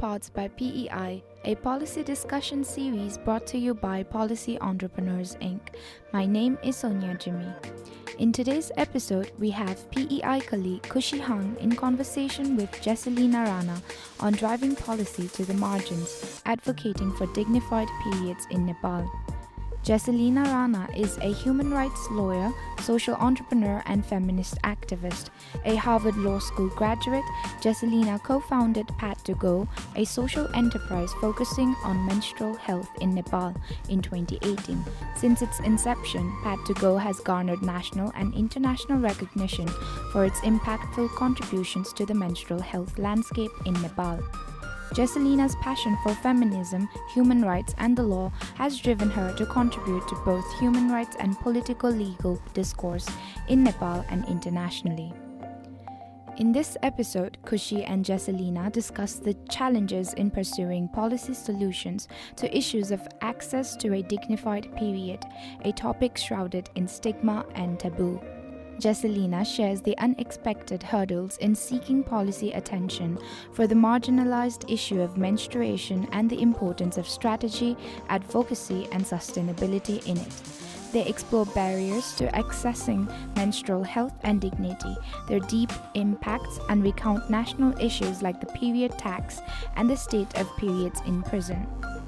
Pods by PEI, a policy discussion series brought to you by Policy Entrepreneurs Inc. My name is Sonia Jimmy. In today's episode, we have PEI colleague Khushi in conversation with Jesselina Rana on driving policy to the margins, advocating for dignified periods in Nepal. Jesselina Rana is a human rights lawyer, social entrepreneur, and feminist activist. A Harvard Law School graduate, Jesselina co-founded Pat2Go, a social enterprise focusing on menstrual health in Nepal, in 2018. Since its inception, Pat2Go has garnered national and international recognition for its impactful contributions to the menstrual health landscape in Nepal. Jesselina's passion for feminism, human rights, and the law has driven her to contribute to both human rights and political legal discourse in Nepal and internationally. In this episode, Khushi and Jesselina discuss the challenges in pursuing policy solutions to issues of access to a dignified period, a topic shrouded in stigma and taboo. Jesselina shares the unexpected hurdles in seeking policy attention for the marginalized issue of menstruation and the importance of strategy, advocacy, and sustainability in it. They explore barriers to accessing menstrual health and dignity, their deep impacts, and recount national issues like the period tax and the state of periods in prison.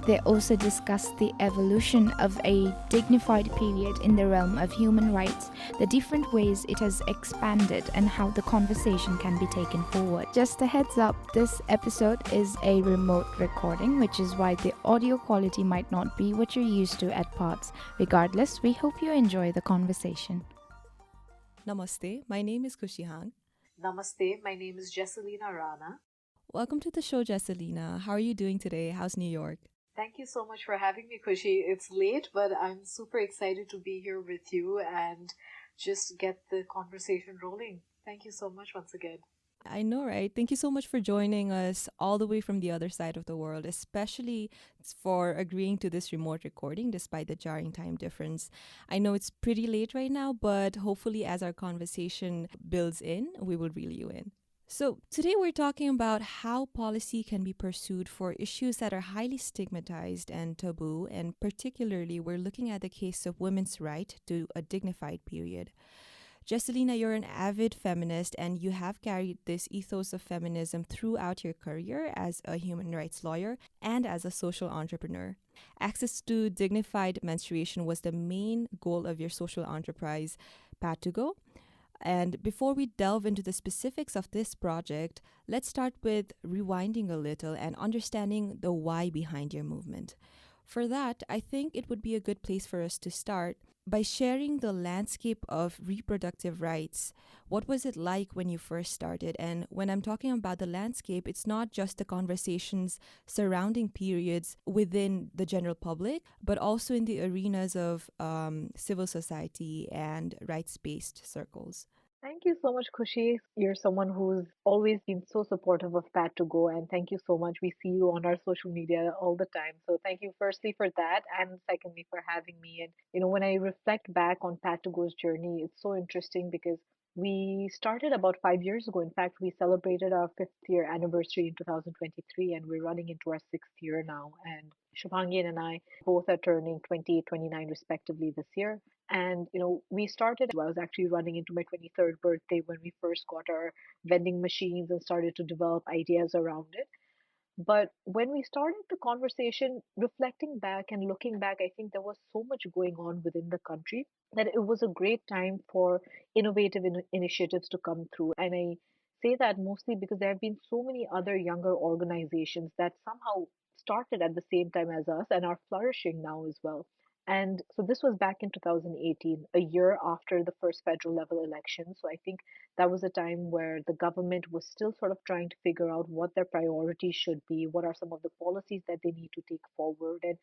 They also discuss the evolution of a dignified period in the realm of human rights, the different ways it has expanded, and how the conversation can be taken forward. Just a heads up, this episode is a remote recording, which is why the audio quality might not be what you're used to at Pods. Regardless, we hope you enjoy the conversation. Namaste, my name is Khushi. Namaste, my name is Jesselina Rana. Welcome to the show, Jesselina. How are you doing today? How's New York? Thank you so much for having me, Khushi. It's late, but I'm super excited to be here with you and just get the conversation rolling. Thank you so much once again. I know, right? Thank you so much for joining us all the way from the other side of the world, especially for agreeing to this remote recording despite the jarring time difference. I know it's pretty late right now, but hopefully as our conversation builds in, we will reel you in. So today we're talking about how policy can be pursued for issues that are highly stigmatized and taboo, and particularly we're looking at the case of women's right to a dignified period. Jesselina, you're an avid feminist and you have carried this ethos of feminism throughout your career as a human rights lawyer and as a social entrepreneur. Access to dignified menstruation was the main goal of your social enterprise, Pat2Go. And before we delve into the specifics of this project, let's start with rewinding a little and understanding the why behind your movement. For that, I think it would be a good place for us to start by sharing the landscape of reproductive rights. What was it like when you first started? And when I'm talking about the landscape, it's not just the conversations surrounding periods within the general public, but also in the arenas of civil society and rights-based circles. Thank you so much, Khushi. You're someone who's always been so supportive of Pat2Go, and thank you so much. We see you on our social media all the time. So thank you firstly for that, and secondly for having me. And when I reflect back on Pat2Go's journey, it's so interesting because we started about 5 years ago. In fact, we celebrated our fifth year anniversary in 2023, and we're running into our sixth year now. And Shubhangi and I both are turning 28, 29 respectively this year. And we started, I was actually running into my 23rd birthday when we first got our vending machines and started to develop ideas around it. But when we started the conversation, reflecting back and looking back, I think there was so much going on within the country that it was a great time for innovative initiatives to come through. And I say that mostly because there have been so many other younger organizations that somehow started at the same time as us and are flourishing now as well. And so this was back in 2018, a year after the first federal level election. So I think that was a time where the government was still sort of trying to figure out what their priorities should be, what are some of the policies that they need to take forward. And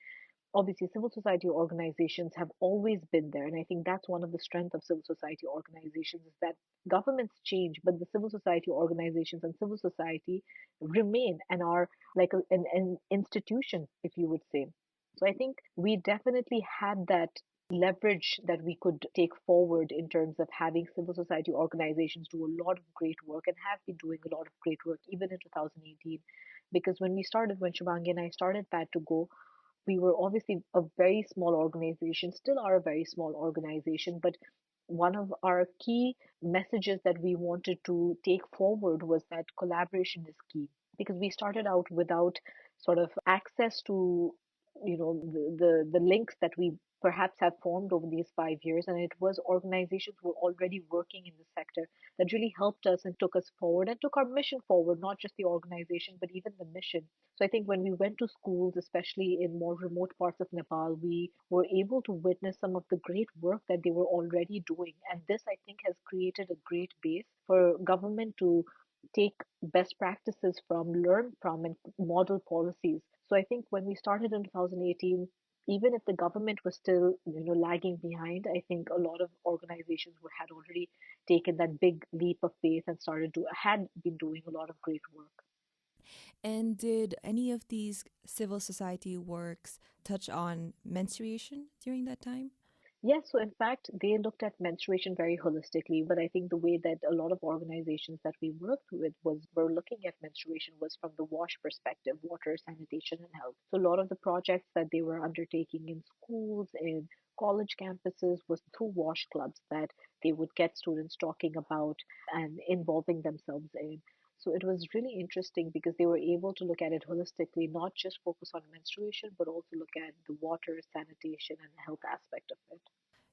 obviously, civil society organizations have always been there. And I think that's one of the strengths of civil society organizations is that governments change, but the civil society organizations and civil society remain and are like an institution, if you would say. So I think we definitely had that leverage that we could take forward in terms of having civil society organizations do a lot of great work and have been doing a lot of great work even in 2018. Because when Shubhangi and I started Pad to Go, we were obviously a very small organization, still are a very small organization, but one of our key messages that we wanted to take forward was that collaboration is key, because we started out without sort of access to the links that we perhaps have formed over these 5 years, and it was organizations who were already working in the sector that really helped us and took us forward and took our mission forward, not just the organization but even the mission. So I think when we went to schools, especially in more remote parts of Nepal, we were able to witness some of the great work that they were already doing. And this, I think, has created a great base for government to take best practices from, learn from, and model policies. So I think when we started in 2018, even if the government was still, lagging behind, I think a lot of organizations had already taken that big leap of faith and had been doing a lot of great work. And did any of these civil society works touch on menstruation during that time? Yes, so in fact, they looked at menstruation very holistically, but I think the way that a lot of organizations that we worked with were looking at menstruation was from the WASH perspective, water, sanitation, and health. So a lot of the projects that they were undertaking in schools, in college campuses, was through WASH clubs that they would get students talking about and involving themselves in. So it was really interesting because they were able to look at it holistically, not just focus on menstruation, but also look at the water, sanitation, and the health aspect of it.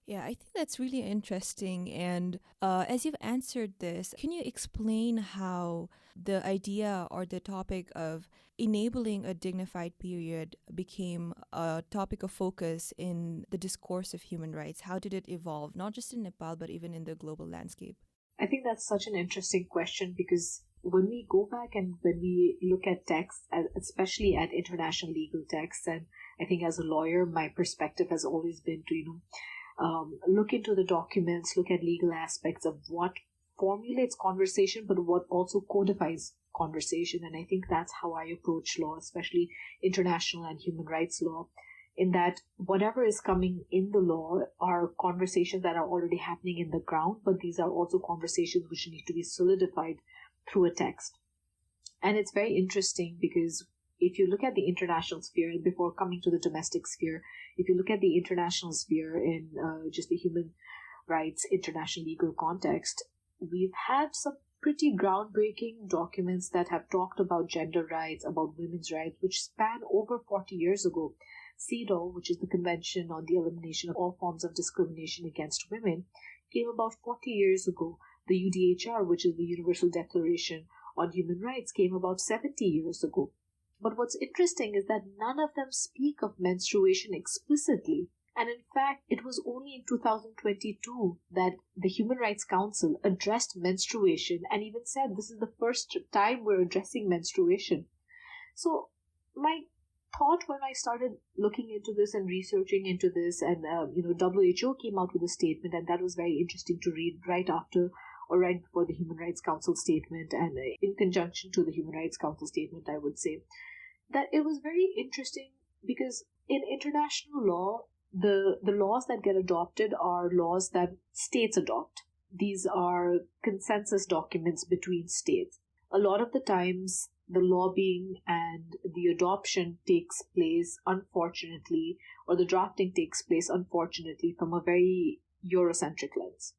Yeah, I think that's really interesting. And as you've answered this, can you explain how the idea or the topic of enabling a dignified period became a topic of focus in the discourse of human rights? How did it evolve, not just in Nepal, but even in the global landscape? I think that's such an interesting question because when we go back and when we look at texts, especially at international legal texts, and I think as a lawyer, my perspective has always been to, look into the documents, look at legal aspects of what formulates conversation, but what also codifies conversation. And I think that's how I approach law, especially international and human rights law, in that whatever is coming in the law are conversations that are already happening in the ground, but these are also conversations which need to be solidified through a text. And it's very interesting because if you look at the international sphere, before coming to the domestic sphere, if you look at the international sphere in just the human rights international legal context, we've had some pretty groundbreaking documents that have talked about gender rights, about women's rights, which span over 40 years ago. CEDAW, which is the Convention on the Elimination of All Forms of Discrimination Against Women, came about 40 years ago. The UDHR, which is the Universal Declaration on Human Rights, came about 70 years ago. But what's interesting is that none of them speak of menstruation explicitly. And in fact, it was only in 2022 that the Human Rights Council addressed menstruation and even said this is the first time we're addressing menstruation. So my thought when I started looking into this and researching into this, and WHO came out with a statement, and that was very interesting to read right after or right before the Human Rights Council statement, and in conjunction to the Human Rights Council statement, I would say that it was very interesting because in international law, the laws that get adopted are laws that states adopt. These are consensus documents between states. A lot of the times, the lobbying and the adoption takes place, unfortunately, or the drafting takes place, unfortunately, from a very Eurocentric lens.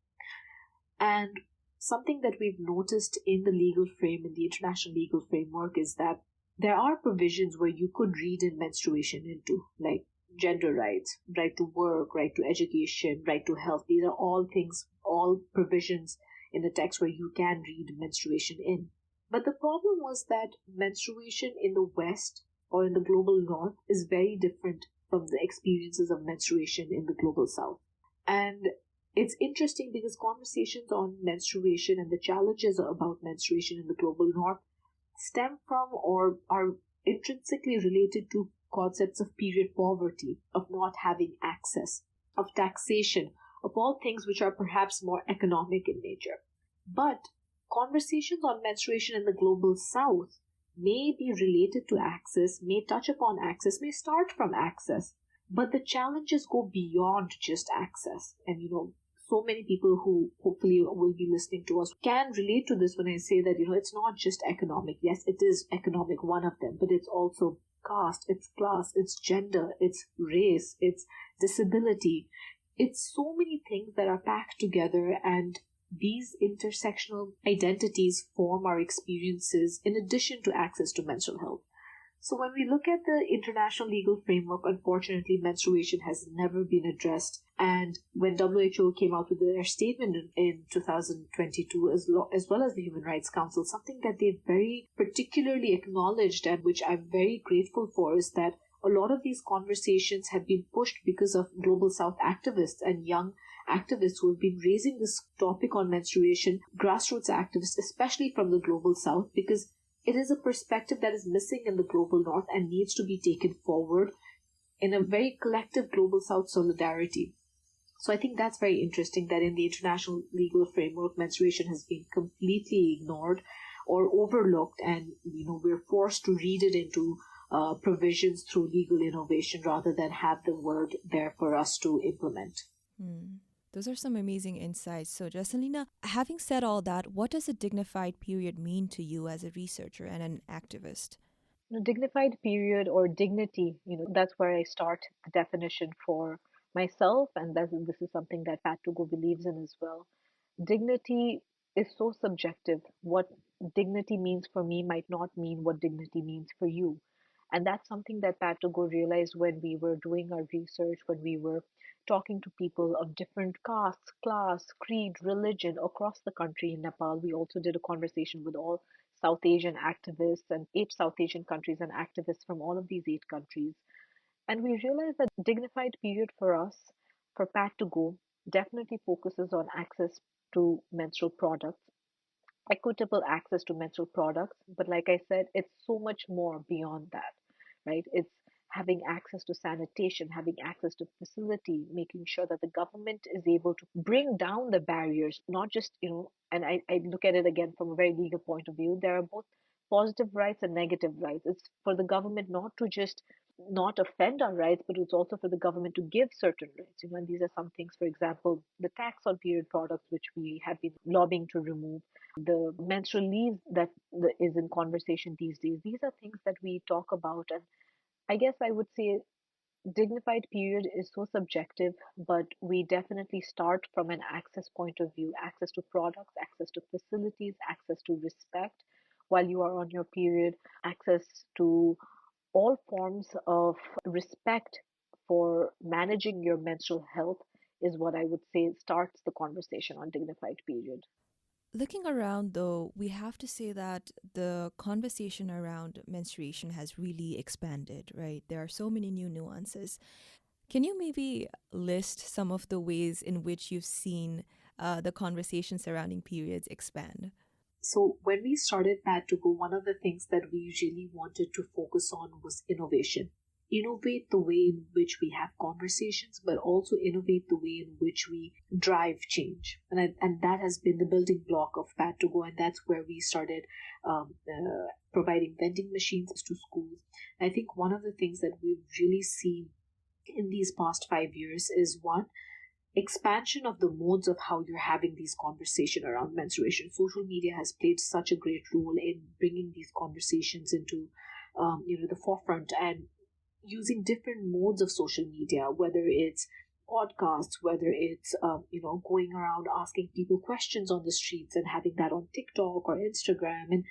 And something that we've noticed in the legal frame, in the international legal framework, is that there are provisions where you could read in menstruation into, like gender rights, right to work, right to education, right to health. These are all things, all provisions in the text where you can read menstruation in. But the problem was that menstruation in the West or in the global North is very different from the experiences of menstruation in the global South. And it's interesting because conversations on menstruation and the challenges about menstruation in the global North stem from or are intrinsically related to concepts of period poverty, of not having access, of taxation, of all things which are perhaps more economic in nature. But conversations on menstruation in the global South may be related to access, may touch upon access, may start from access, but the challenges go beyond just access. And so many people who hopefully will be listening to us can relate to this when I say that, it's not just economic. Yes, it is economic, one of them, but it's also caste, it's class, it's gender, it's race, it's disability. It's so many things that are packed together, and these intersectional identities form our experiences in addition to access to mental health. So when we look at the international legal framework, unfortunately, menstruation has never been addressed. And when WHO came out with their statement in 2022, as well as the Human Rights Council, something that they very particularly acknowledged and which I'm very grateful for is that a lot of these conversations have been pushed because of Global South activists and young activists who have been raising this topic on menstruation, grassroots activists, especially from the Global South, because it is a perspective that is missing in the Global North and needs to be taken forward in a very collective Global South solidarity. So I think that's very interesting that in the international legal framework, menstruation has been completely ignored or overlooked, and we're forced to read it into provisions through legal innovation rather than have the word there for us to implement. Those are some amazing insights. So, Jesselina, having said all that, what does a dignified period mean to you as a researcher and an activist? Dignified period or dignity, that's where I start the definition for myself, and this is something that Pat Tugo believes in as well. Dignity is so subjective. What dignity means for me might not mean what dignity means for you. And that's something that Pat Tugo realized when we were doing our research, when we were talking to people of different castes, class, creed, religion across the country in Nepal. We also did a conversation with all South Asian activists and 8 South Asian countries and activists from all of these 8 countries. And we realized that dignified period for us, for Pat to go, definitely focuses on access to menstrual products, equitable access to menstrual products. But like I said, it's so much more beyond that, right? It's having access to sanitation, having access to facility, making sure that the government is able to bring down the barriers, not just, and I look at it again from a very legal point of view. There are both positive rights and negative rights. It's for the government not to just not offend our rights, but it's also for the government to give certain rights. And these are some things, for example, the tax on period products, which we have been lobbying to remove, the menstrual leave that is in conversation these days. These are things that we talk about. And I guess I would say dignified period is so subjective, but we definitely start from an access point of view, access to products, access to facilities, access to respect while you are on your period, access to all forms of respect for managing your menstrual health is what I would say starts the conversation on dignified period. Looking around, though, we have to say that the conversation around menstruation has really expanded, right? There are so many new nuances. Can you maybe list some of the ways in which you've seen the conversation surrounding periods expand? So when we started Pad to Go, one of the things that we really wanted to focus on was innovation. Innovate the way in which we have conversations, but also innovate the way in which we drive change. And that has been the building block of Pad to Go, and that's where we started providing vending machines to schools. I think one of the things that we've really seen in these past 5 years is one, expansion of the modes of how you're having these conversations around menstruation. Social media has played such a great role in bringing these conversations into the forefront, and using different modes of social media, whether it's podcasts, whether it's going around asking people questions on the streets and having that on TikTok or Instagram. And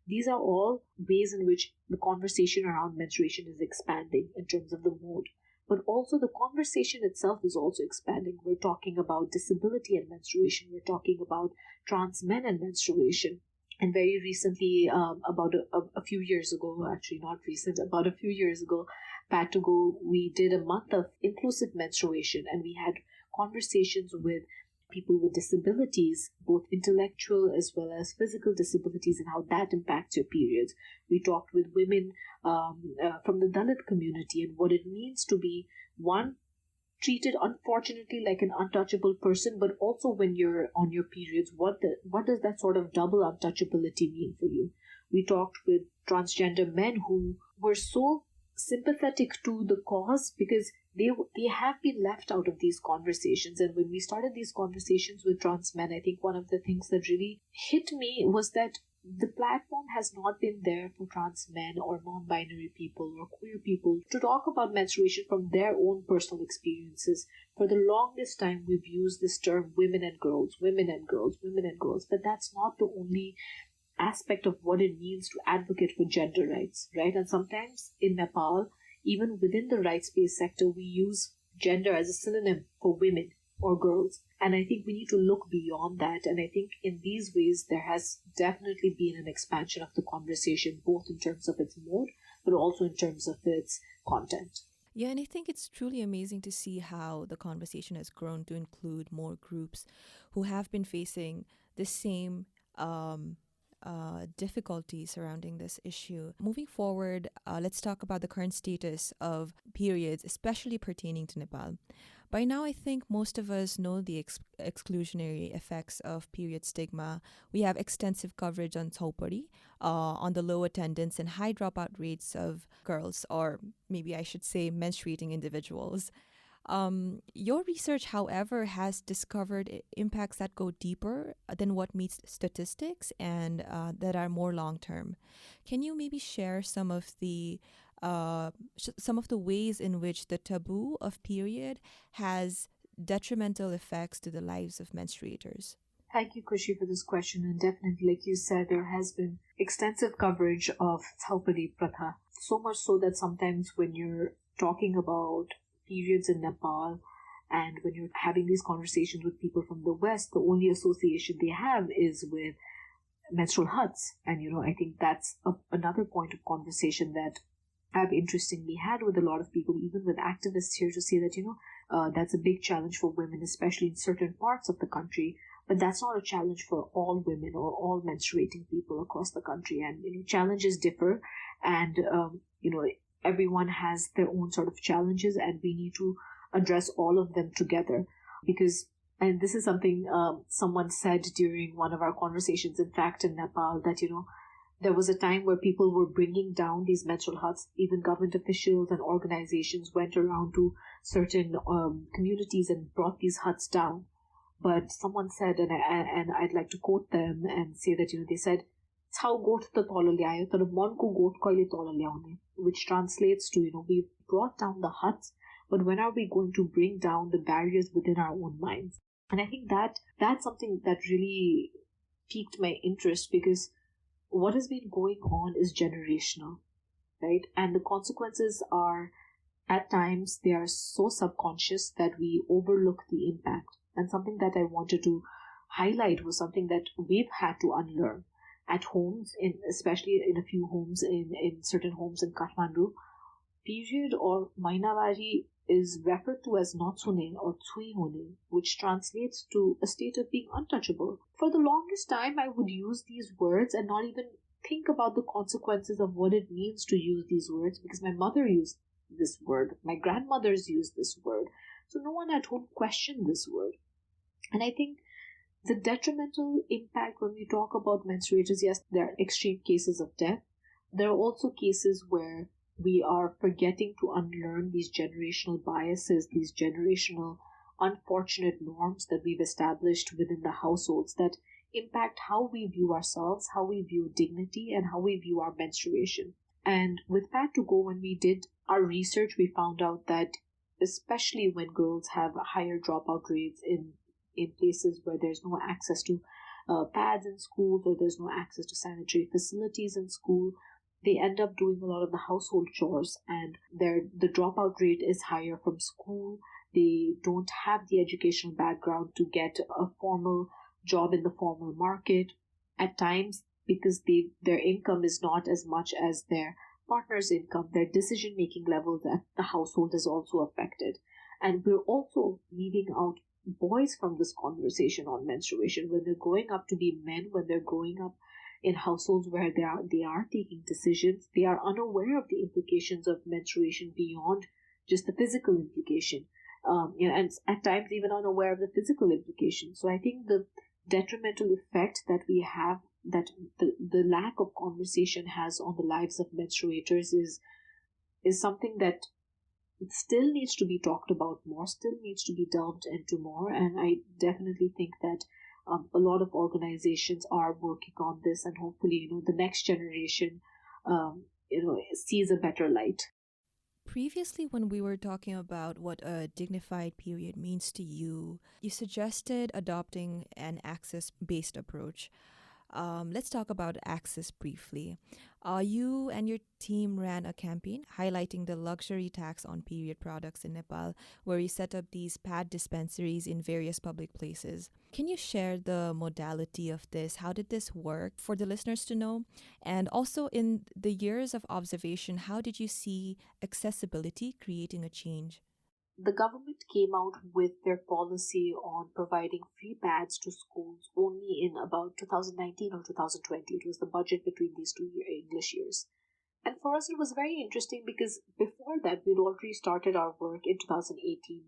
these are all ways in which the conversation around menstruation is expanding in terms of the mode. But also the conversation itself is also expanding. We're talking about disability and menstruation. We're talking about trans men and menstruation. And very recently, about a few years ago, actually not recent, about a few years ago, Pat to Go, we did a month of inclusive menstruation, and we had conversations with people with disabilities, both intellectual as well as physical disabilities, and how that impacts your periods. We talked with women from the Dalit community and what it means to be, one, treated unfortunately like an untouchable person, but also when you're on your periods, what does that sort of double untouchability mean for you? We talked with transgender men who were so sympathetic to the cause because they have been left out of these conversations. And when we started these conversations with trans men, I think one of the things that really hit me was that the platform has not been there for trans men or non-binary people or queer people to talk about menstruation from their own personal experiences. For the longest time, we've used this term women and girls, women and girls, women and girls, but that's not the only aspect of what it means to advocate for gender rights, right? And sometimes in Nepal, even within the rights-based sector, we use gender as a synonym for women or girls. And I think we need to look beyond that. And I think in these ways, there has definitely been an expansion of the conversation, both in terms of its mode, but also in terms of its content. Yeah, and I think it's truly amazing to see how the conversation has grown to include more groups who have been facing the same difficulties surrounding this issue. Moving forward, let's talk about the current status of periods, especially pertaining to Nepal. By now, I think most of us know the exclusionary effects of period stigma. We have extensive coverage on Thopari, on the low attendance and high dropout rates of girls, or maybe I should say menstruating individuals. Your research, however, has discovered impacts that go deeper than what meets statistics and that are more long term. Can you maybe share some of the ways in which the taboo of period has detrimental effects to the lives of menstruators? Thank you, Khushi, for this question. And definitely, like you said, there has been extensive coverage of Thaupadi Pratha. So much so that sometimes when you're talking about periods in Nepal and when you're having these conversations with people from the West, the only association they have is with menstrual huts. And, I think that's another point of conversation that I've interestingly had with a lot of people, even with activists here, to say that, that's a big challenge for women, especially in certain parts of the country. But that's not a challenge for all women or all menstruating people across the country. And, challenges differ. And, everyone has their own sort of challenges, and we need to address all of them together. Because, and this is something someone said during one of our conversations, in fact, in Nepal, that, there was a time where people were bringing down these menstrual huts. Even government officials and organizations went around to certain communities and brought these huts down. But someone said, and I'd like to quote them and say that, they said, "Chau goat ta tala ल्यायो तर मनको गोठ कहिले तल ल्याउने," which translates to, we've brought down the huts, but when are we going to bring down the barriers within our own minds? And I think that's something that really piqued my interest, because what has been going on is generational, right? And the consequences are, at times, they are so subconscious that we overlook the impact. And something that I wanted to highlight was something that we've had to unlearn at homes, especially in a few homes, in certain homes in Kathmandu. Period or Mainavari is referred to as Natsune or Tsui Hone, which translates to a state of being untouchable. For the longest time, I would use these words and not even think about the consequences of what it means to use these words, because my mother used this word, my grandmothers used this word, so no one at home questioned this word. And I think the detrimental impact when we talk about menstruators, yes, there are extreme cases of death. There are also cases where we are forgetting to unlearn these generational biases, these generational unfortunate norms that we've established within the households that impact how we view ourselves, how we view dignity, and how we view our menstruation. And with Pat to Go, when we did our research, we found out that especially when girls have higher dropout rates in places where there's no access to pads in schools, or there's no access to sanitary facilities in school, they end up doing a lot of the household chores, and the dropout rate is higher from school. They don't have the educational background to get a formal job in the formal market. At times, because their income is not as much as their partner's income, their decision-making level at the household is also affected. And we're also leaving out boys from this conversation on menstruation. When they're growing up to be men, when they're growing up in households where they are taking decisions, they are unaware of the implications of menstruation beyond just the physical implication, and at times even unaware of the physical implications. So I think the detrimental effect that we have, that the lack of conversation has on the lives of menstruators, is is something that still needs to be talked about more, still needs to be delved into more. And I definitely think that a lot of organizations are working on this, and hopefully, the next generation, sees a better light. Previously, when we were talking about what a dignified period means to you, you suggested adopting an access based approach. Let's talk about access briefly. You and your team ran a campaign highlighting the luxury tax on period products in Nepal, where you set up these pad dispensaries in various public places. Can you share the modality of this? How did this work for the listeners to know? And also, in the years of observation, how did you see accessibility creating a change? The government came out with their policy on providing free pads to schools only in about 2019 or 2020. It was the budget between these English years. And for us, it was very interesting because before that, we'd already started our work in 2018.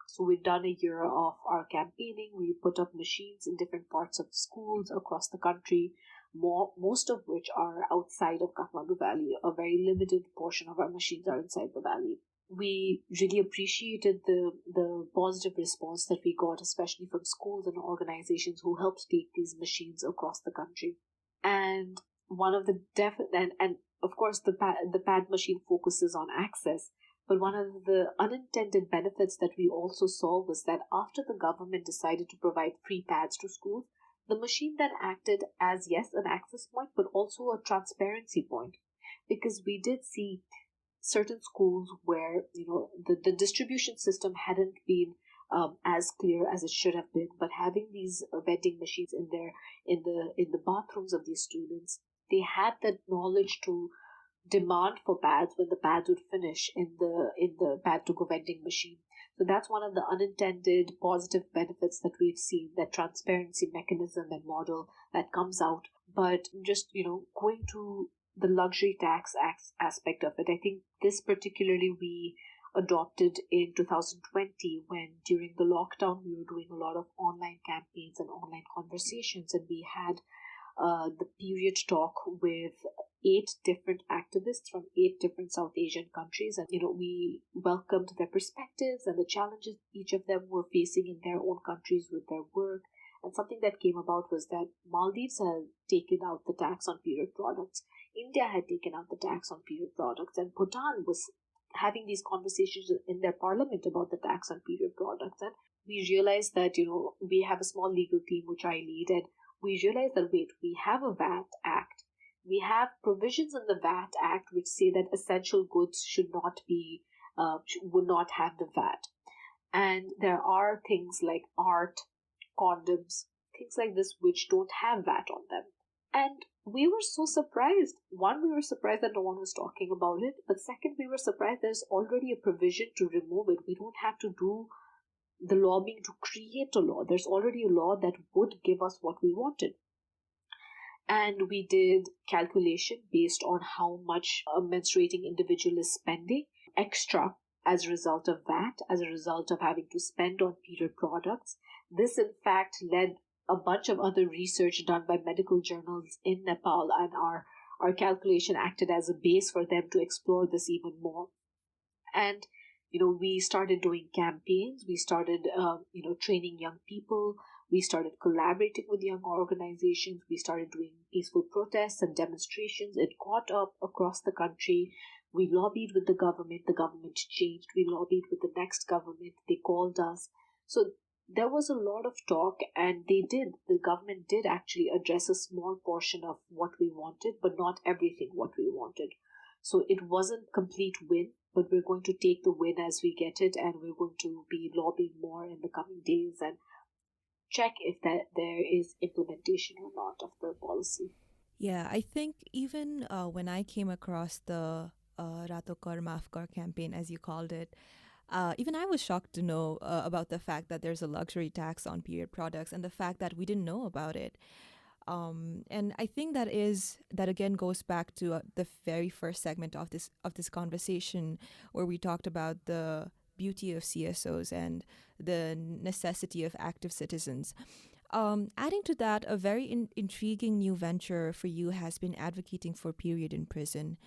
So we'd done a year of our campaigning. We put up machines in different parts of schools across the country, most of which are outside of Kathmandu Valley. A very limited portion of our machines are inside the valley. We really appreciated the positive response that we got, especially from schools and organizations who helped take these machines across the country. And one of the and of course the pad machine focuses on access, but one of the unintended benefits that we also saw was that after the government decided to provide free pads to schools, the machine then acted as, yes, an access point, but also a transparency point, because we did see certain schools where the distribution system hadn't been as clear as it should have been, but having these vending machines in the bathrooms of these students, they had the knowledge to demand for pads when the pads would finish in the pad to go vending machine. So that's one of the unintended positive benefits that we've seen, that transparency mechanism and model that comes out. But just going to the luxury tax aspect of it, I think this particularly we adopted in 2020, when during the lockdown we were doing a lot of online campaigns and online conversations, and we had the period talk with 8 different activists from 8 different South Asian countries, and we welcomed their perspectives and the challenges each of them were facing in their own countries with their work. And something that came about was that Maldives had taken out the tax on period products, India had taken out the tax on period products, and Bhutan was having these conversations in their parliament about the tax on period products. And we realized that we have a small legal team which I lead, and we realized that wait, we have a VAT Act. We have provisions in the VAT Act which say that essential goods should not be, would not have the VAT. And there are things like art, condoms, things like this which don't have VAT on them. And we were so surprised. One, we were surprised that no one was talking about it. But second, we were surprised there's already a provision to remove it. We don't have to do the lobbying to create a law. There's already a law that would give us what we wanted. And we did calculation based on how much a menstruating individual is spending extra as a result of that, as a result of having to spend on period products. This, in fact, led a bunch of other research done by medical journals in Nepal, and our calculation acted as a base for them to explore this even more. And we started doing campaigns. We started, training young people. We started collaborating with young organizations. We started doing peaceful protests and demonstrations. It caught up across the country. We lobbied with the government. The government changed. We lobbied with the next government. They called us. So there was a lot of talk, and the government did actually address a small portion of what we wanted, but not everything what we wanted. So it wasn't complete win, but we're going to take the win as we get it, and we're going to be lobbying more in the coming days and check if that there is implementation or not of the policy. Yeah, I think even when I came across the Rato Kar Maaf Kar campaign, as you called it, even I was shocked to know about the fact that there's a luxury tax on period products and the fact that we didn't know about it. And I think that again goes back to the very first segment of this conversation, where we talked about the beauty of CSOs and the necessity of active citizens. Adding to that, a very intriguing new venture for you has been advocating for period in prison.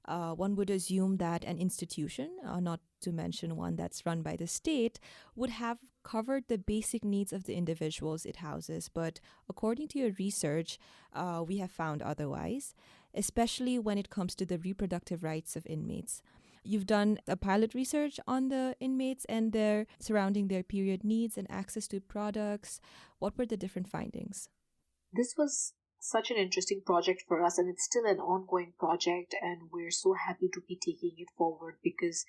one would assume that an institution, not to mention one that's run by the state, would have covered the basic needs of the individuals it houses. But according to your research, we have found otherwise, especially when it comes to the reproductive rights of inmates. You've done a pilot research on the inmates and their surrounding their period needs and access to products. What were the different findings? This was such an interesting project for us, and it's still an ongoing project, and we're so happy to be taking it forward because,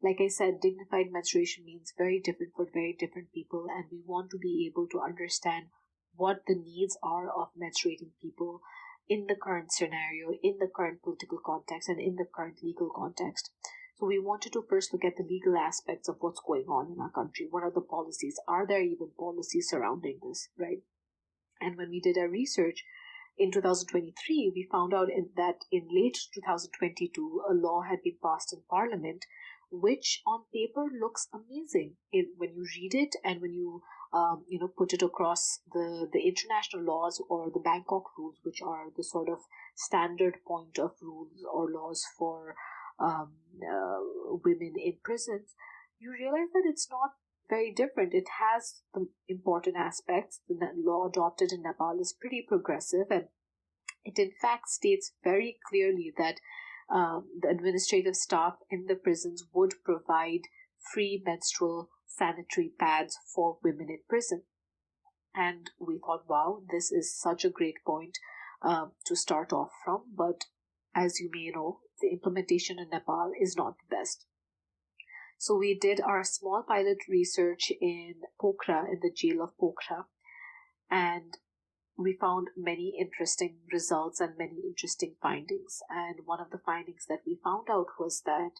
like I said, dignified menstruation means very different for very different people, and we want to be able to understand what the needs are of menstruating people in the current scenario, in the current political context, and in the current legal context. So we wanted to first look at the legal aspects of what's going on in our country. What are the policies? Are there even policies surrounding this, right? And when we did our research in 2023, we found out that in late 2022, a law had been passed in Parliament, which on paper looks amazing when you read it and when you put it across the international laws or the Bangkok rules, which are the sort of standard point of rules or laws for women in prisons. You realize that it's not very different. It has the important aspects. The law adopted in Nepal is pretty progressive, and it in fact states very clearly that the administrative staff in the prisons would provide free menstrual sanitary pads for women in prison. And we thought, wow, this is such a great point to start off from. But as you may know, the implementation in Nepal is not the best. So we did our small pilot research in Pokhara, in the jail of Pokhara, and we found many interesting results and many interesting findings. And one of the findings that we found out was that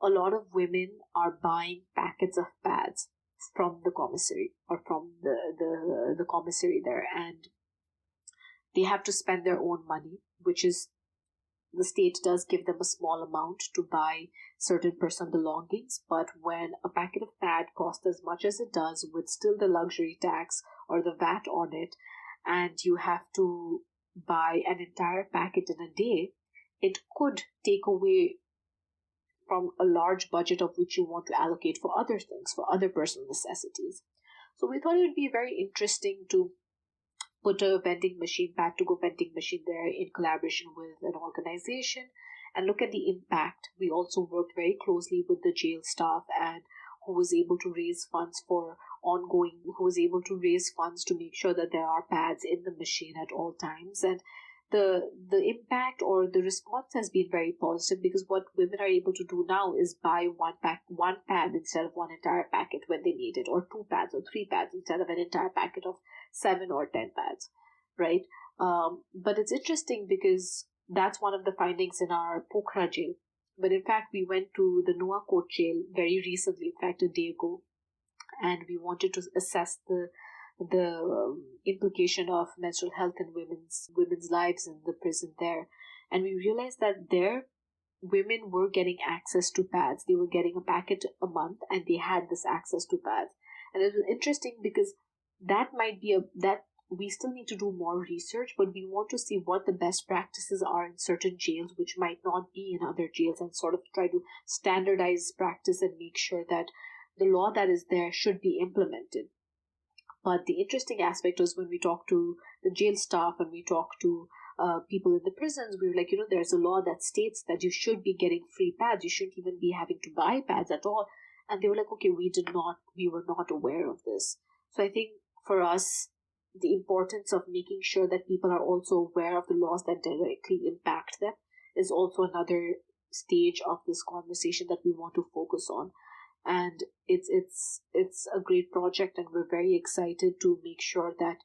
a lot of women are buying packets of pads from the commissary or from the commissary there, and they have to spend their own money, which is the state does give them a small amount to buy certain personal belongings, but when a packet of pad costs as much as it does with still the luxury tax or the VAT on it, and you have to buy an entire packet in a day, it could take away from a large budget of which you want to allocate for other things, for other personal necessities. So we thought it would be very interesting to put a vending machine, pad to go vending machine there in collaboration with an organization and look at the impact. We also worked very closely with the jail staff and who was able to raise funds to make sure that there are pads in the machine at all times. And the impact or the response has been very positive because what women are able to do now is buy one pad instead of one entire packet when they need it, or 2 pads or 3 pads instead of an entire packet of 7 or 10 pads, right? But it's interesting because that's one of the findings in our Pokhara jail. But in fact, we went to the Nuwakot jail very recently, in fact, a day ago, and we wanted to assess the implication of menstrual health in women's lives in the prison there. And we realized that there women were getting access to pads. They were getting a packet a month and they had this access to pads. And it was interesting because that might be that we still need to do more research, but we want to see what the best practices are in certain jails which might not be in other jails, and sort of try to standardize practice and make sure that the law that is there should be implemented. But the interesting aspect was when we talked to the jail staff and we talked to people in the prisons, we were like, there's a law that states that you should be getting free pads. You shouldn't even be having to buy pads at all. And they were like, okay, we were not aware of this. So I think for us, the importance of making sure that people are also aware of the laws that directly impact them is also another stage of this conversation that we want to focus on. And it's a great project, and we're very excited to make sure that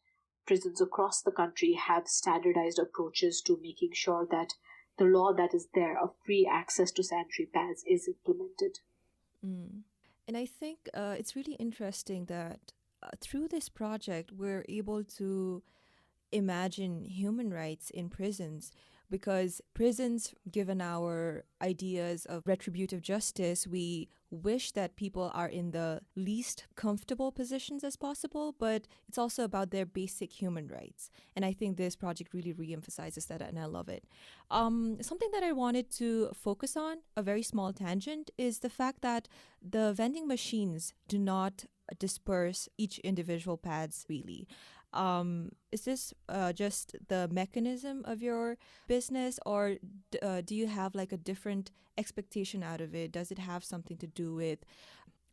prisons across the country have standardized approaches to making sure that the law that is there of free access to sanitary pads is implemented. Mm. And I think it's really interesting that through this project, we're able to imagine human rights in prisons. because prisons, given our ideas of retributive justice, we wish that people are in the least comfortable positions as possible, but it's also about their basic human rights. And I think this project really re-emphasizes that, and I love it. Something that I wanted to focus on, a very small tangent, is the fact that the vending machines do not disperse each individual pads really. Is this just the mechanism of your business, or do you have like a different expectation out of it? Does it have something to do with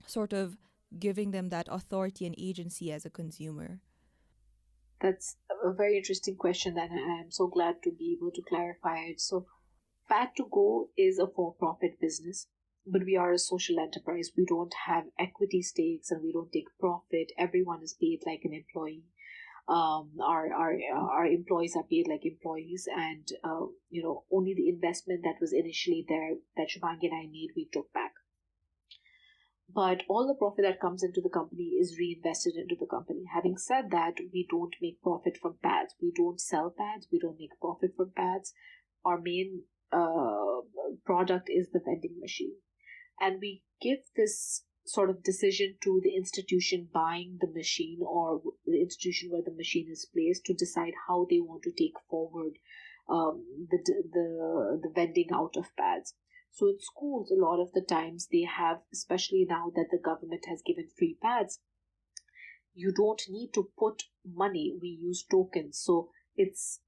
sort of giving them that authority and agency as a consumer? That's a very interesting question, and I'm so glad to be able to clarify it. So, Pad to Go is a for profit business, but we are a social enterprise. We don't have equity stakes and we don't take profit. Everyone is paid like an employee. Our employees are paid like employees, and only the investment that was initially there that Shubhangi and I made, we took back. But all the profit that comes into the company is reinvested into the company. Having said that, we don't make profit from pads. We don't sell pads. We don't make profit from pads. Our main product is the vending machine, and we give this sort of decision to the institution buying the machine, or the institution where the machine is placed, to decide how they want to take forward the vending out of pads. So in schools, a lot of the times they have, especially now that the government has given free pads, you don't need to put money. We use tokens. So it's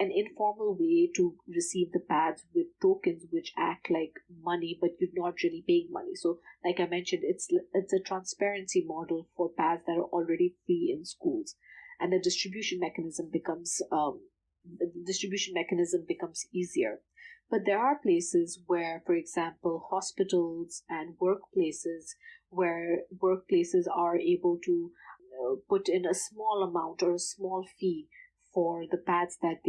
an informal way to receive the pads with tokens which act like money, but you're not really paying money. So like I mentioned, it's a transparency model for pads that are already free in schools, and the distribution mechanism becomes easier. But there are places where, for example, hospitals and workplaces, where workplaces are able to put in a small amount or a small fee for the pads that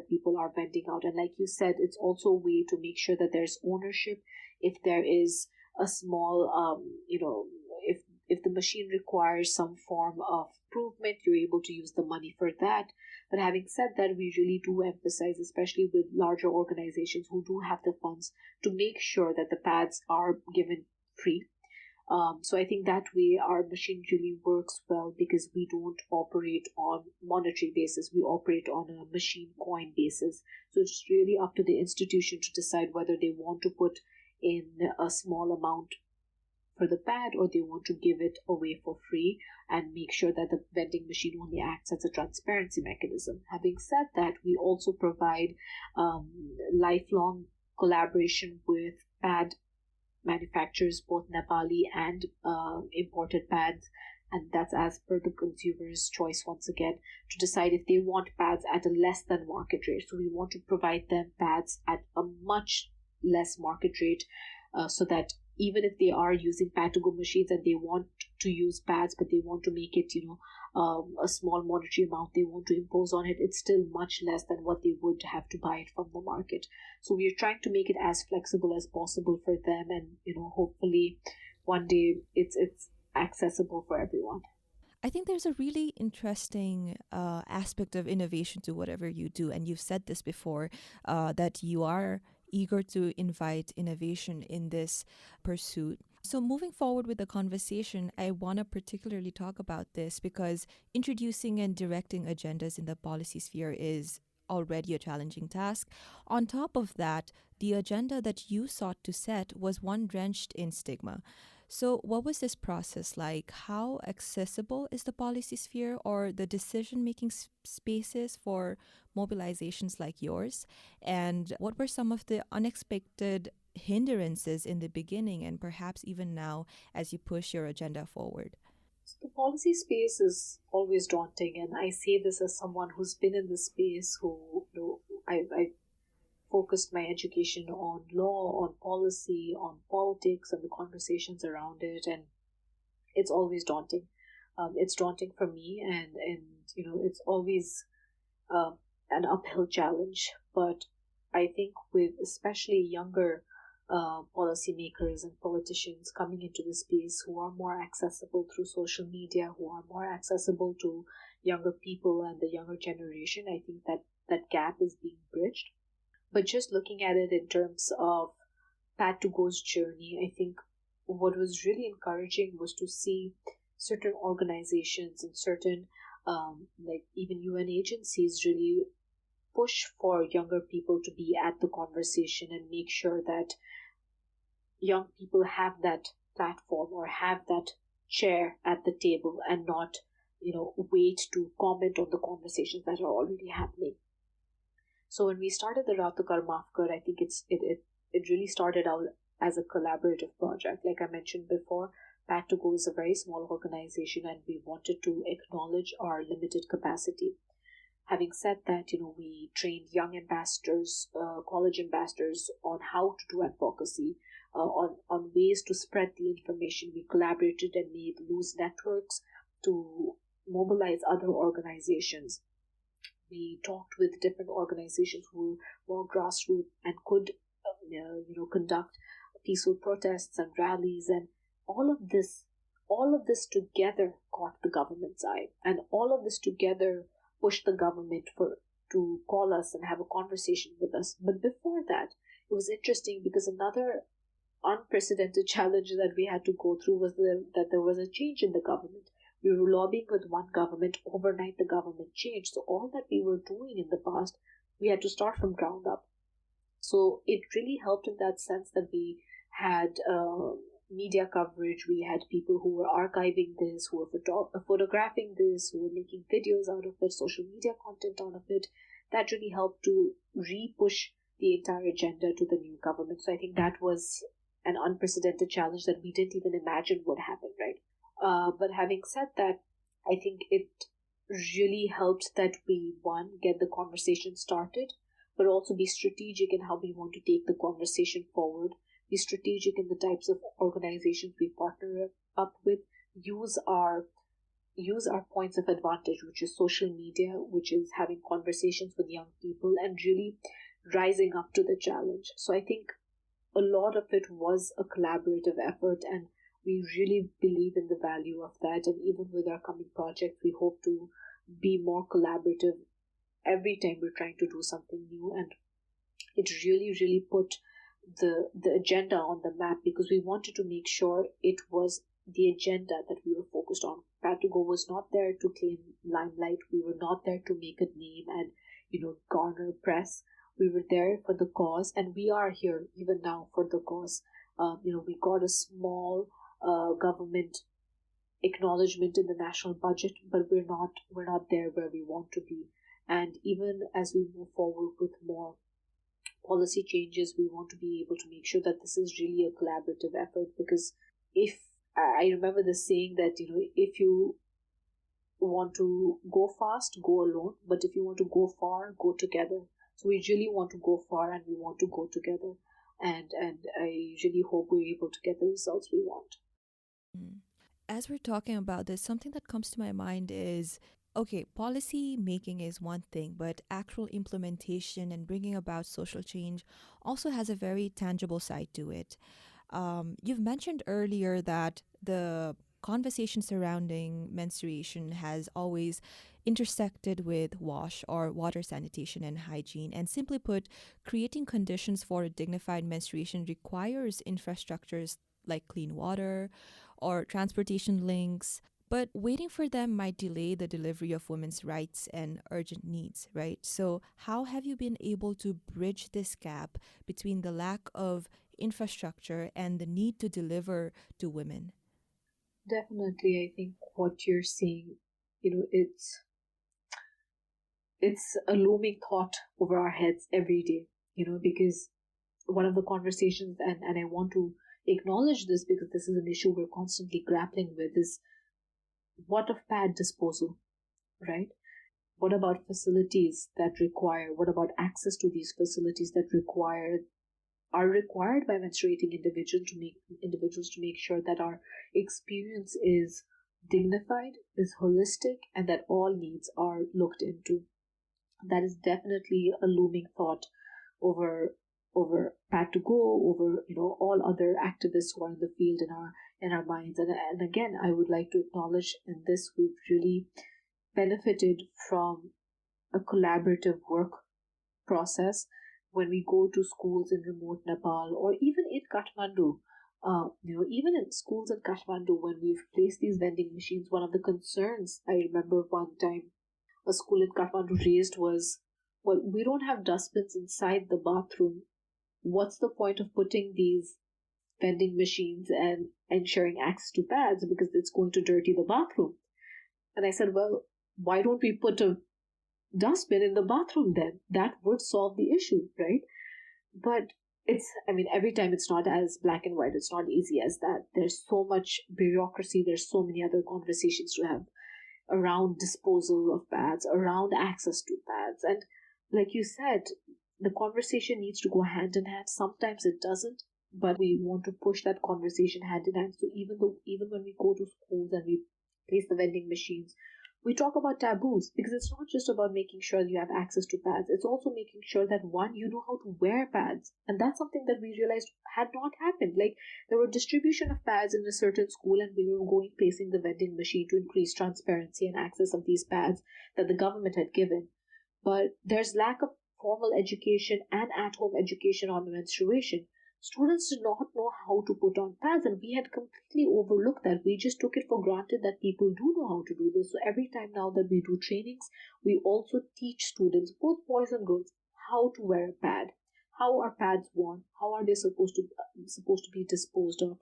people are vending out. And like you said, it's also a way to make sure that there's ownership. If there is a small if the machine requires some form of improvement, you're able to use the money for that. But having said that, we really do emphasize, especially with larger organizations who do have the funds, to make sure that the pads are given free. So I think that way our machine really works well, because we don't operate on monetary basis. We operate on a machine coin basis. So it's really up to the institution to decide whether they want to put in a small amount for the pad, or they want to give it away for free and make sure that the vending machine only acts as a transparency mechanism. Having said that, we also provide lifelong collaboration with pad manufacturers, both Nepali and imported pads, and that's as per the consumer's choice once again, to decide if they want pads at a less than market rate. So we want to provide them pads at a much less market rate, so that even if they are using pad to go machines and they want to use pads, but they want to make it a small monetary amount they want to impose on it, it's still much less than what they would have to buy it from the market. So we are trying to make it as flexible as possible for them, and hopefully one day it's accessible for everyone. I think there's a really interesting aspect of innovation to whatever you do. And you've said this before, that you are eager to invite innovation in this pursuit. So moving forward with the conversation, I want to particularly talk about this because introducing and directing agendas in the policy sphere is already a challenging task. On top of that, the agenda that you sought to set was one drenched in stigma. So what was this process like? How accessible is the policy sphere or the decision-making spaces for mobilizations like yours? And what were some of the unexpected hindrances in the beginning and perhaps even now as you push your agenda forward? So the policy space is always daunting, and I say this as someone who's been in the space, who I focused my education on law, on policy, on politics, and the conversations around it, and it's always daunting. It's daunting for me, and it's always an uphill challenge. But I think with especially younger policymakers and politicians coming into the space who are more accessible through social media, who are more accessible to younger people and the younger generation, I think that that gap is being bridged. But just looking at it in terms of Pat to Go's journey, I think what was really encouraging was to see certain organizations and certain, like even UN agencies, really push for younger people to be at the conversation and make sure that young people have that platform or have that chair at the table and not, wait to comment on the conversations that are already happening. So when we started the Raat Kar Maaf Kar, I think it really started out as a collaborative project. Like I mentioned before, Pat to Go is a very small organization, and we wanted to acknowledge our limited capacity. Having said that, we trained young ambassadors, college ambassadors, on how to do advocacy, on ways to spread the information. We collaborated and made loose networks to mobilize other organizations. We talked with different organizations who were more grassroots and could, conduct peaceful protests and rallies, and all of this, all of this together caught the government's eye, and all of this together pushed the government to call us and have a conversation with us. But before that, it was interesting because another unprecedented challenge that we had to go through was that there was a change in the government. We were lobbying with one government. Overnight, the government changed. So all that we were doing in the past, we had to start from ground up. So it really helped in that sense that we had media coverage. We had people who were archiving this, who were photographing this, who were making videos out of it, social media content out of it. That really helped to re-push the entire agenda to the new government. So I think that was an unprecedented challenge that we didn't even imagine would happen, right? But having said that, I think it really helped that we, one, get the conversation started, but also be strategic in how we want to take the conversation forward, be strategic in the types of organizations we partner up with, use our points of advantage, which is social media, which is having conversations with young people and really rising up to the challenge. So I think a lot of it was a collaborative effort, and we really believe in the value of that. And even with our coming project, we hope to be more collaborative every time we're trying to do something new. And it really, really put the agenda on the map, because we wanted to make sure it was the agenda that we were focused on. Pat to Go was not there to claim limelight. We were not there to make a name and, garner press. We were there for the cause, and we are here even now for the cause. We got a small government acknowledgement in the national budget, but we're not there where we want to be. And even as we move forward with more policy changes, we want to be able to make sure that this is really a collaborative effort. Because if I remember the saying that, if you want to go fast, go alone, but if you want to go far, go together. So we really want to go far, and we want to go together, and I really hope we're able to get the results we want. As we're talking about this, something that comes to my mind is, okay, policy making is one thing, but actual implementation and bringing about social change also has a very tangible side to it. You've mentioned earlier that the conversation surrounding menstruation has always intersected with WASH, or water sanitation and hygiene. And simply put, creating conditions for a dignified menstruation requires infrastructures like clean water or transportation links. But waiting for them might delay the delivery of women's rights and urgent needs, right? So, how have you been able to bridge this gap between the lack of infrastructure and the need to deliver to women? Definitely, I think what you're saying, it's a looming thought over our heads every day, because one of the conversations, and I want to acknowledge this because this is an issue we're constantly grappling with, is what of pad disposal, right? What about facilities what about access to these facilities that are required by menstruating individuals to make sure that our experience is dignified, is holistic, and that all needs are looked into. That is definitely a looming thought over Pat to Go, over all other activists who are in the field in our minds. And again, I would like to acknowledge in this, we've really benefited from a collaborative work process when we go to schools in remote Nepal or even in Kathmandu. Even in schools in Kathmandu, when we've placed these vending machines, one of the concerns I remember one time a school in Kathmandu raised was, well, we don't have dustbins inside the bathroom. What's the point of putting these vending machines and ensuring access to pads because it's going to dirty the bathroom? And I said, well, why don't we put a dustbin in the bathroom then? That would solve the issue, right? But every time it's not as black and white, it's not easy as that. There's so much bureaucracy, there's so many other conversations to have around disposal of pads, around access to pads. And like you said, the conversation needs to go hand in hand. Sometimes it doesn't, but we want to push that conversation hand in hand. So even when we go to schools and we place the vending machines, we talk about taboos because it's not just about making sure you have access to pads. It's also making sure that one, you know how to wear pads. And that's something that we realized had not happened. Like there were distribution of pads in a certain school and we were placing the vending machine to increase transparency and access of these pads that the government had given. But there's lack of formal education and at-home education on menstruation. Students did not know how to put on pads, and we had completely overlooked that. We just took it for granted that people do know how to do this. So every time now that we do trainings, we also teach students, both boys and girls, how to wear a pad, how are pads worn, how are they supposed to be disposed of,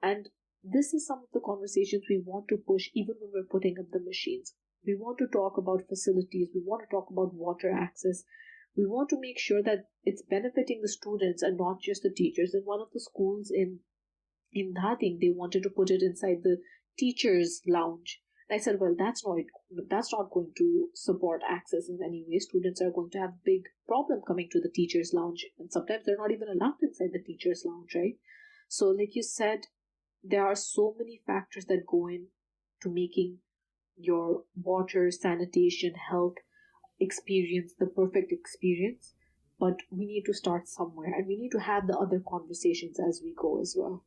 and this is some of the conversations we want to push even when we're putting up the machines. We want to talk about facilities. We want to talk about water access. We want to make sure that it's benefiting the students and not just the teachers. In one of the schools in Dhating, they wanted to put it inside the teachers' lounge. And I said, well, that's not going to support access in any way. Students are going to have a big problem coming to the teachers' lounge, and sometimes they're not even allowed inside the teachers' lounge, right? So, like you said, there are so many factors that go in to making your water, sanitation, health experience the perfect experience, but we need to start somewhere and we need to have the other conversations as we go as well.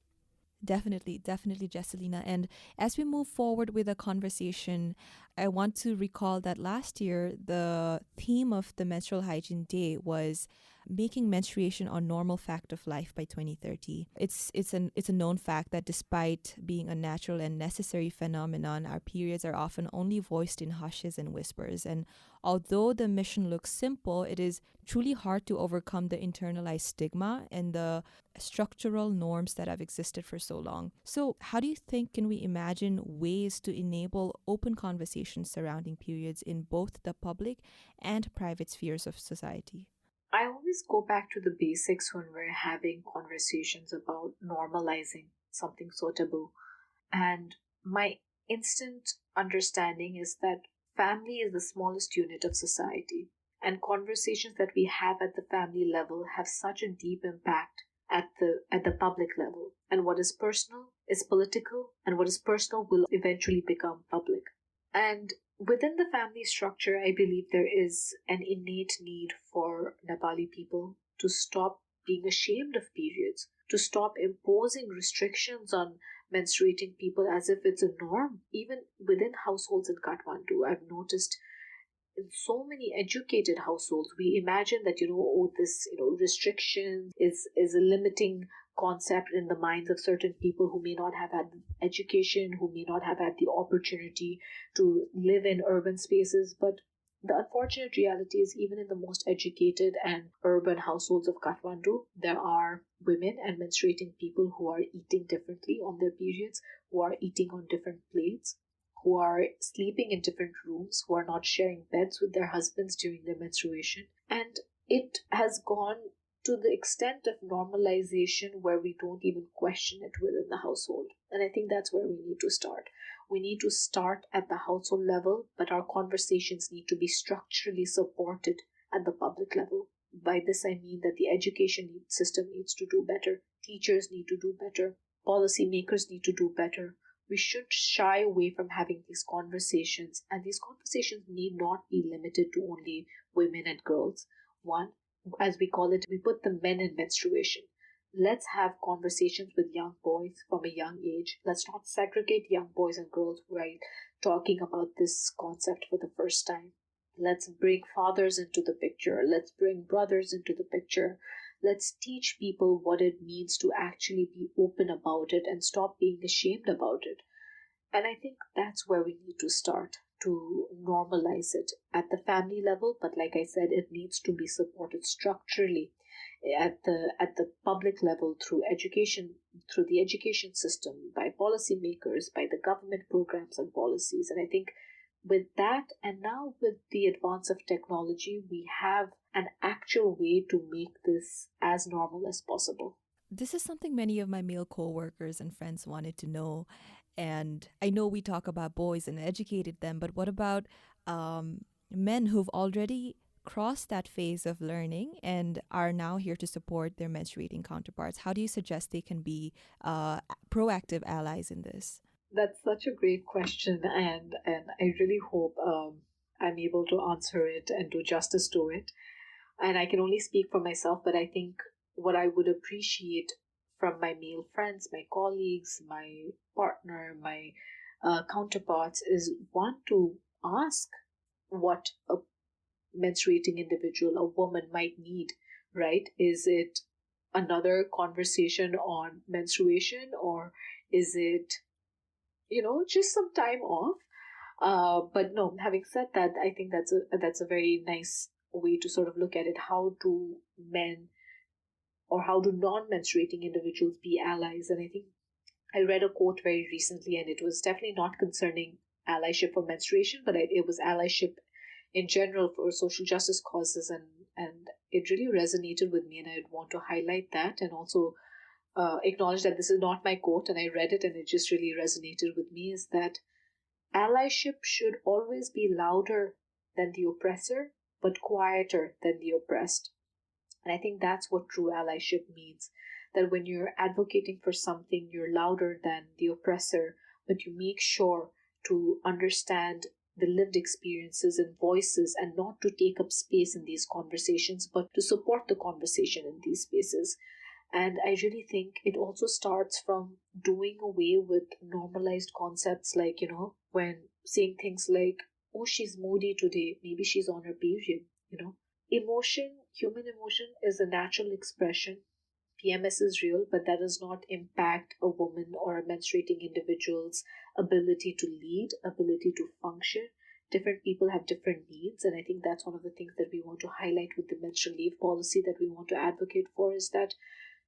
Definitely, definitely, Jesselina. And as we move forward with the conversation, I want to recall that last year, the theme of the Menstrual Hygiene Day was making menstruation a normal fact of life by 2030. It's a known fact that despite being a natural and necessary phenomenon, our periods are often only voiced in hushes and whispers. And although the mission looks simple, it is truly hard to overcome the internalized stigma and the structural norms that have existed for so long. So, how do you think can we imagine ways to enable open conversations surrounding periods in both the public and private spheres of society? I always go back to the basics when we're having conversations about normalizing something so taboo. And my instant understanding is that family is the smallest unit of society, and conversations that we have at the family level have such a deep impact at the public level. And what is personal is political, and what is personal will eventually become public. And within the family structure, I believe there is an innate need for Nepali people to stop being ashamed of periods, to stop imposing restrictions on menstruating people as if it's a norm. Even within households in Kathmandu, I've noticed in so many educated households, we imagine that, this, restriction is a limiting concept in the minds of certain people who may not have had education, who may not have had the opportunity to live in urban spaces. But the unfortunate reality is, even in the most educated and urban households of Kathmandu, there are women and menstruating people who are eating differently on their periods, who are eating on different plates, who are sleeping in different rooms, who are not sharing beds with their husbands during their menstruation. And it has gone to the extent of normalization where we don't even question it within the household. And I think that's where we need to start. We need to start at the household level, but our conversations need to be structurally supported at the public level. By this, I mean that the education system needs to do better, teachers need to do better, policymakers need to do better. We should shy away from having these conversations, and these conversations need not be limited to only women and girls. One, as we call it, we put the men in menstruation. Let's have conversations with young boys from a young age. Let's not segregate young boys and girls while talking about this concept for the first time. Let's bring fathers into the picture. Let's bring brothers into the picture. Let's teach people what it means to actually be open about it and stop being ashamed about it. And I think that's where we need to start to normalize it at the family level. But like I said, it needs to be supported structurally at the public level through education, through the education system, by policymakers, by the government programs and policies. And I think with that, and now with the advance of technology, we have an actual way to make this as normal as possible. This is something many of my male coworkers and friends wanted to know. And I know we talk about boys and educated them, but what about men who've already crossed that phase of learning and are now here to support their menstruating counterparts? How do you suggest they can be proactive allies in this? That's such a great question, and I really hope I'm able to answer it and do justice to it. And I can only speak for myself, but I think what I would appreciate from my male friends, my colleagues, my partner, my counterparts is one to ask what a menstruating individual, a woman, might need, right? Is it another conversation on menstruation, or is it, just some time off? But no, having said that, I think that's a very nice way to sort of look at it. How do men or how do non-menstruating individuals be allies? And I think I read a quote very recently, and it was definitely not concerning allyship for menstruation, but it was allyship in general for social justice causes, and it really resonated with me, and I'd want to highlight that and also acknowledge that this is not my quote, and I read it and it just really resonated with me. Is that allyship should always be louder than the oppressor, but quieter than the oppressed. And I think that's what true allyship means. That when you're advocating for something, you're louder than the oppressor, but you make sure to understand the lived experiences and voices and not to take up space in these conversations, but to support the conversation in these spaces. And I really think it also starts from doing away with normalized concepts like, when saying things like, oh, she's moody today, maybe she's on her period. Emotion, human emotion, is a natural expression. PMS is real, but that does not impact a woman or a menstruating individual's ability to lead, ability to function. Different people have different needs, and I think that's one of the things that we want to highlight with the menstrual leave policy that we want to advocate for, is that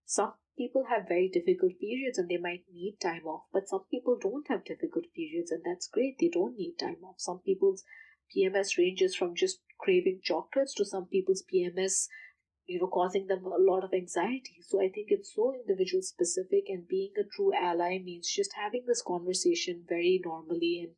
some people have very difficult periods and they might need time off, but some people don't have difficult periods, and that's great. They don't need time off. Some people's PMS ranges from just craving chocolates to some people's PMS, causing them a lot of anxiety. So I think it's so individual specific, and being a true ally means just having this conversation very normally and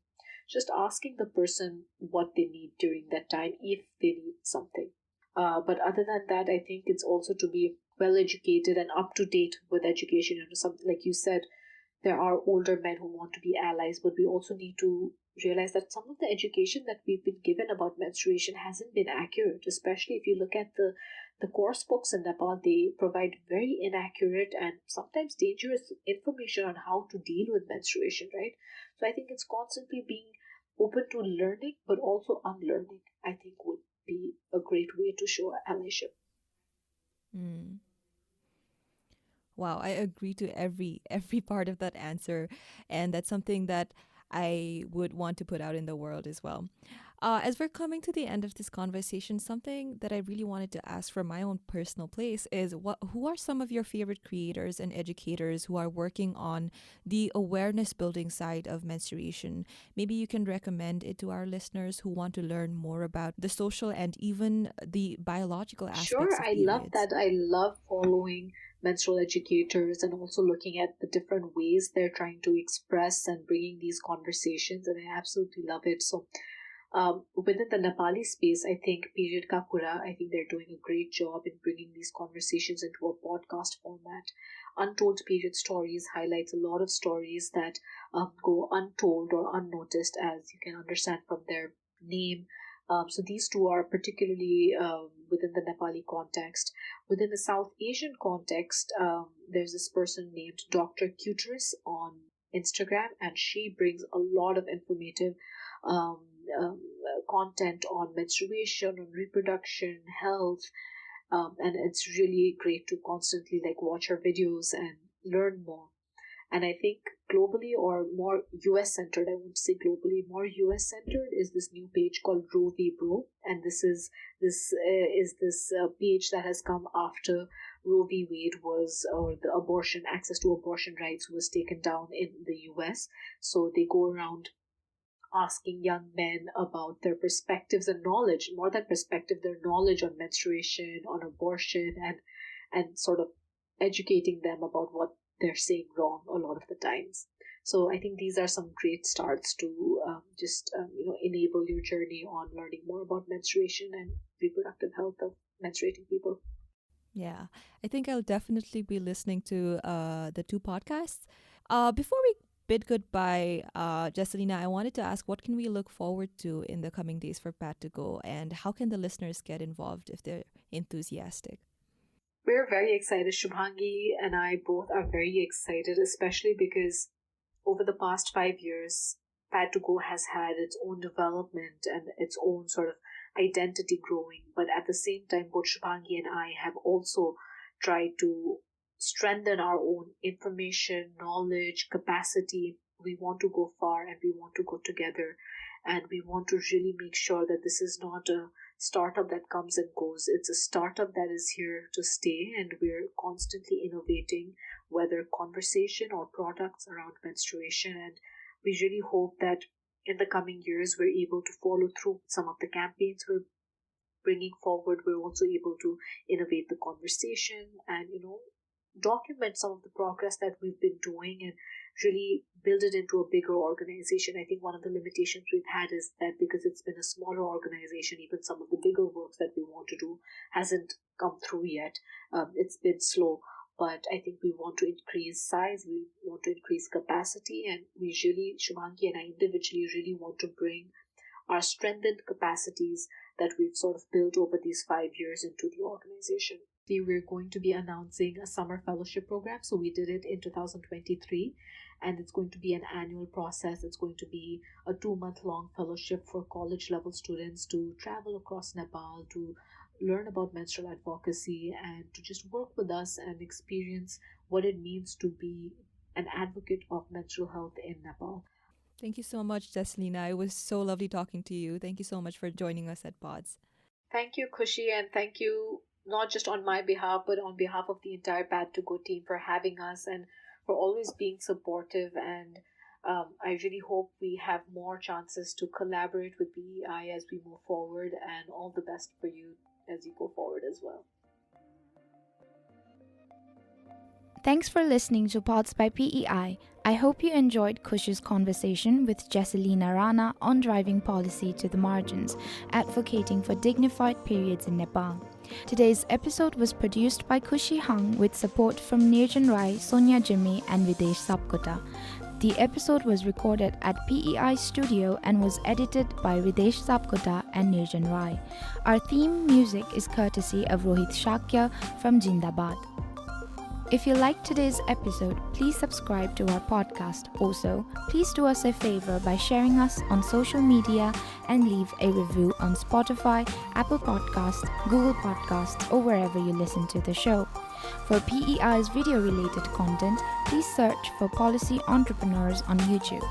just asking the person what they need during that time if they need something. But other than that, I think it's also to be well educated and up to date with education. Something like you said, there are older men who want to be allies, but we also need to realize that some of the education that we've been given about menstruation hasn't been accurate, especially if you look at the course books in Nepal. They provide very inaccurate and sometimes dangerous information on how to deal with menstruation, right? So I think it's constantly being open to learning, but also unlearning, I think would be a great way to show allyship. Mm. Wow, I agree to every part of that answer, and that's something that I would want to put out in the world as well. As we're coming to the end of this conversation, something that I really wanted to ask from my own personal place is who are some of your favorite creators and educators who are working on the awareness building side of menstruation? Maybe you can recommend it to our listeners who want to learn more about the social and even the biological aspects Sure, of I love periods. that. I love following menstrual educators and also looking at the different ways they're trying to express and bringing these conversations, and I absolutely love it. So, within the Nepali space, I think Period Kakura, I think they're doing a great job in bringing these conversations into a podcast format. Untold Period Stories highlights a lot of stories that go untold or unnoticed, as you can understand from their name. So these two are particularly within the Nepali context. Within the South Asian context, there's this person named Dr. Cuterus on Instagram, and she brings a lot of informative um, um, content on menstruation, on reproduction, health, and it's really great to constantly like watch her videos and learn more. And I think globally or more US centered, I won't say globally, more US centered is this new page called Roe v. Bro, and this page that has come after Roe v. Wade was, or the abortion access to abortion rights was taken down in the US. So they go around asking young men about their perspectives and knowledge, more than perspective, their knowledge on menstruation, on abortion, and sort of educating them about what they're saying wrong a lot of the times. So I think these are some great starts to enable your journey on learning more about menstruation and reproductive health of menstruating people. Yeah, I think I'll definitely be listening to the two podcasts. Before we bid goodbye, Jesselina, I wanted to ask, what can we look forward to in the coming days for Pat to Go, and how can the listeners get involved if they're enthusiastic? We're very excited. Shubhangi and I both are very excited, especially because over the past 5 years, Pat to Go has had its own development and its own sort of identity growing. But at the same time, both Shubhangi and I have also tried to strengthen our own information, knowledge, capacity. We want to go far and we want to go together. And we want to really make sure that this is not a startup that comes and goes. It's a startup that is here to stay, and we're constantly innovating, whether conversation or products around menstruation. And we really hope that in the coming years, we're able to follow through with some of the campaigns we're bringing forward. We're also able to innovate the conversation and, document some of the progress that we've been doing and really build it into a bigger organization. I think one of the limitations we've had is that because it's been a smaller organization, even some of the bigger works that we want to do hasn't come through yet. It's been slow, but I think we want to increase size, we want to increase capacity, and we really, Shubhangi and I individually, really want to bring our strengthened capacities that we've sort of built over these 5 years into the organization. We're going to be announcing a summer fellowship program. So we did it in 2023, and it's going to be an annual process. It's going to be a 2-month long fellowship for college level students to travel across Nepal to learn about menstrual advocacy and to just work with us and experience what it means to be an advocate of menstrual health in Nepal. Thank you so much, Jesselina. It was so lovely talking to you. Thank you so much for joining us at Pods. Thank you, Khushi, and thank you not just on my behalf, but on behalf of the entire Bad to Go team for having us and for always being supportive. And I really hope we have more chances to collaborate with BEI as we move forward, and all the best for you as you go forward as well. Thanks for listening to Pods by PEI. I hope you enjoyed Kushi's conversation with Jesselina Rana on driving policy to the margins, advocating for dignified periods in Nepal. Today's episode was produced by Khushi Hang with support from Nirjan Rai, Sonia Jimmy, and Videsh Sapkota. The episode was recorded at PEI Studio and was edited by Videsh Sapkota and Nirjan Rai. Our theme music is courtesy of Rohit Shakya from Jindabad. If you liked today's episode, please subscribe to our podcast. Also, please do us a favor by sharing us on social media and leave a review on Spotify, Apple Podcasts, Google Podcasts, or wherever you listen to the show. For PEI's video-related content, please search for Policy Entrepreneurs on YouTube.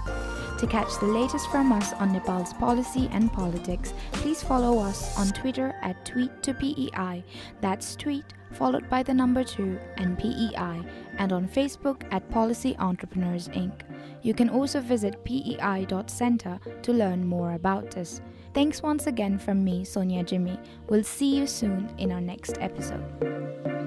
To catch the latest from us on Nepal's policy and politics, please follow us on Twitter at tweet2PEI. That's tweet followed by the number 2 and PEI, and on Facebook at Policy Entrepreneurs Inc. You can also visit pei.center to learn more about us. Thanks once again from me, Sonia Jimmy. We'll see you soon in our next episode.